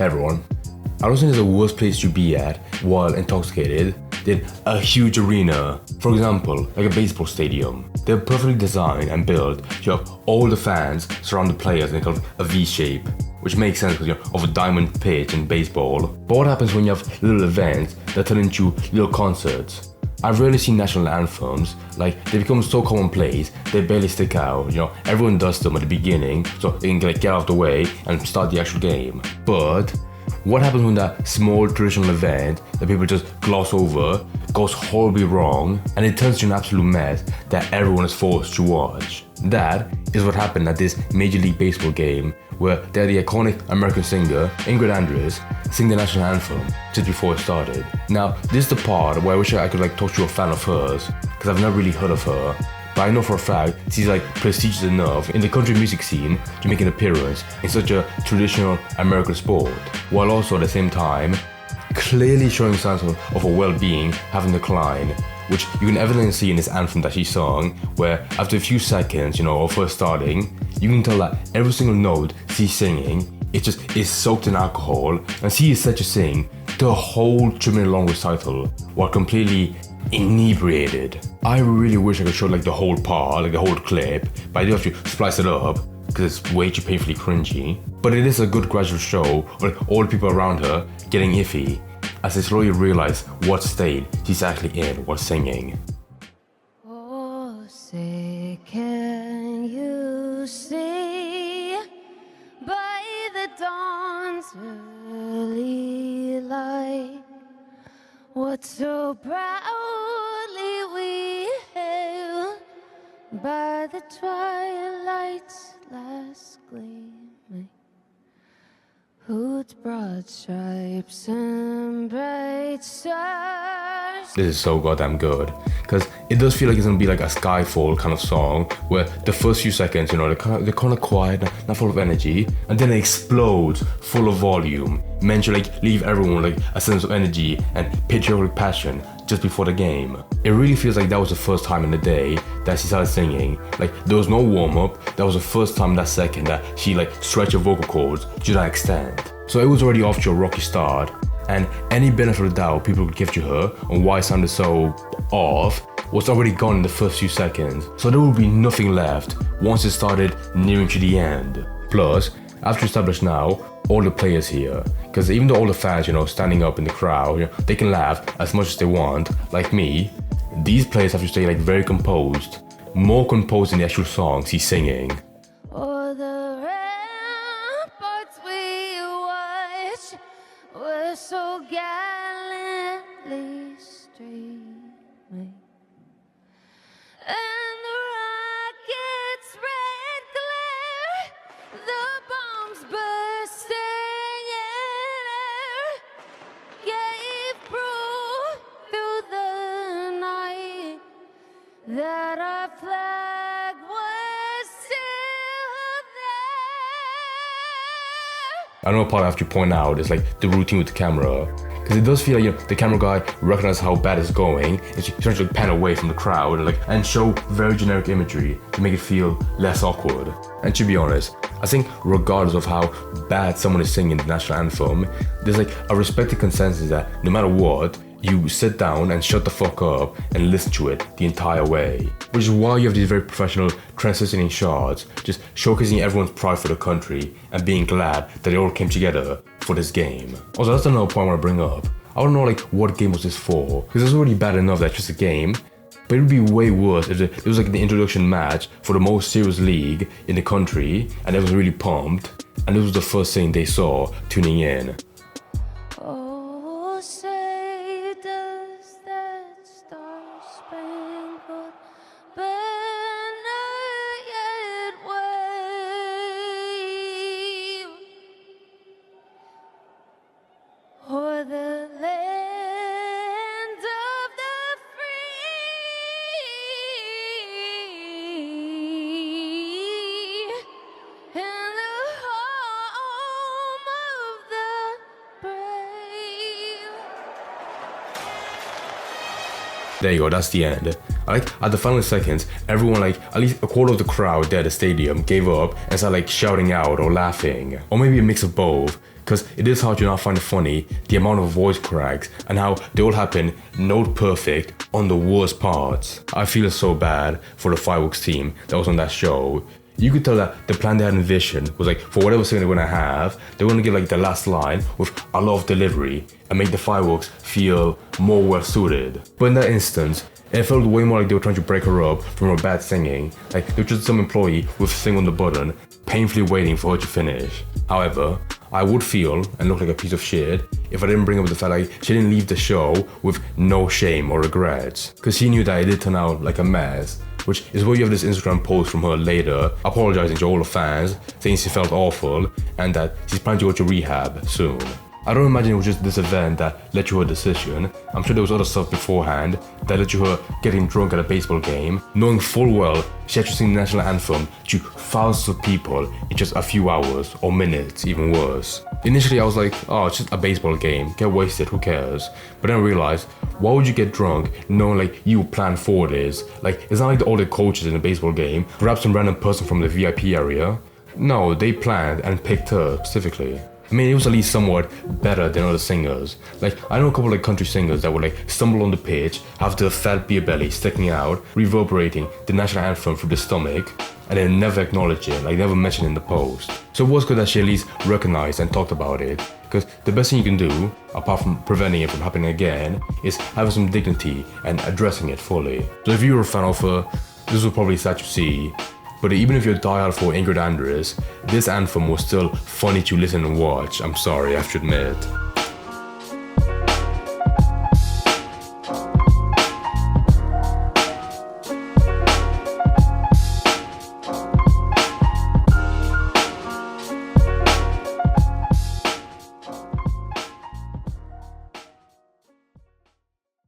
Everyone, I don't think there's a worse place to be at while intoxicated than a huge arena. For example, like a baseball stadium. They're perfectly designed and built to have all the fans surround the players in kind of a V shape, which makes sense because of a diamond pitch in baseball. But what happens when you have little events that turn into little concerts? I've rarely seen national anthems, like they become so commonplace, they barely stick out, everyone does them at the beginning so they can get out of the way and start the actual game. But what happens when that small traditional event that people just gloss over goes horribly wrong and it turns into an absolute mess that everyone is forced to watch? That is what happened at this Major League Baseball game where they had the iconic American singer Ingrid Andress sing the national anthem just before it started. Now, this is the part where I wish I could talk to a fan of hers because I've never really heard of her. But I know for a fact she's prestigious enough in the country music scene to make an appearance in such a traditional American sport, while also at the same time clearly showing signs of her well-being having declined, which you can evidently see in this anthem that she sung, where after a few seconds, of her starting, you can tell that every single note she's singing is soaked in alcohol, and she is set to sing the whole 2-minute long recital while completely inebriated. I really wish I could show the whole part, the whole clip, but I do have to splice it up because it's way too painfully cringy. But it is a good gradual show of all the people around her getting iffy as they slowly realize what state she's actually in while singing. Oh, say can you see by the dawn's early light what so proudly we hailed by the twilight's last gleaming, whose broad stripes and bright stars. This is so goddamn good because it does feel like it's gonna be like a Skyfall kind of song where the first few seconds, they're kind of quiet, not full of energy, and then it explodes full of volume, meant to leave everyone a sense of energy and patriotic passion just before the game. It really feels like that was the first time in the day that she started singing. There was no warm-up, that was the first time that second that she stretched her vocal cords to that extent. So it was already off to a rocky start, and any benefit of the doubt people could give to her on why it sounded so off was already gone in the first few seconds. So there would be nothing left once it started nearing to the end. Plus, after established now, all the players here, because even though all the fans, standing up in the crowd, they can laugh as much as they want, like me, these players have to stay very composed, more composed than the actual songs he's singing. Oh, the ramparts we watched were so gallantly streaming, and the rockets' red glare, the bombs bursting in air, gave proof through the night that our flag was still there. Another part I have to point out is the routine with the camera, because it does feel like the camera guy recognizes how bad it's going and she's trying to pan away from the crowd and show very generic imagery to make it feel less awkward. And to be honest, I think regardless of how bad someone is singing the national anthem, there's a respected consensus that no matter what, you sit down and shut the fuck up and listen to it the entire way. Which is why you have these very professional transitioning shots, just showcasing everyone's pride for the country and being glad that they all came together for this game. Also, that's another point I want to bring up. I don't know what game was this for, because it's already bad enough that it's just a game, but it would be way worse if it was the introduction match for the most serious league in the country and it was really pumped, and this was the first thing they saw tuning in. Oh, say does that star-spangled banner yet wave o'er the land of the free and the home of the There you go, that's the end. At the final seconds, everyone, at least a quarter of the crowd there at the stadium gave up and started shouting out or laughing. Or maybe a mix of both, because it is hard to not find it funny, the amount of voice cracks and how they all happen note perfect on the worst parts. I feel so bad for the fireworks team that was on that show. You could tell that the plan they had envisioned was for whatever second they're gonna have, they're gonna give the last line with a lot of delivery and make the fireworks feel more well suited. But in that instance, it felt way more like they were trying to break her up from her bad singing. They were just some employee with a thing on the button, painfully waiting for her to finish. However, I would feel and look like a piece of shit if I didn't bring up the fact she didn't leave the show with no shame or regrets. Cause she knew that it did turn out like a mess. Which is where you have this Instagram post from her later, apologizing to all the fans, saying she felt awful, and that she's planning to go to rehab soon. I don't imagine it was just this event that led to her decision. I'm sure there was other stuff beforehand that led to her getting drunk at a baseball game, knowing full well she had to sing the national anthem to thousands of people in just a few hours or minutes, even worse. Initially I was like, oh, it's just a baseball game, get wasted, who cares? But then I realized, why would you get drunk knowing you planned for this? It's not all the coaches in a baseball game grabbed some random person from the VIP area. No, they planned and picked her specifically. I mean, it was at least somewhat better than other singers. I know a couple of country singers that would stumble on the pitch, have the fat beer belly sticking out, reverberating the national anthem through the stomach, and then never acknowledge it, never mention it in the post. So it was good that she at least recognized and talked about it, because the best thing you can do, apart from preventing it from happening again, is having some dignity and addressing it fully. So if you were a fan of her, this was probably sad to see. But even if you're diehard for Ingrid Andress, this anthem was still funny to listen and watch, I'm sorry, I have to admit.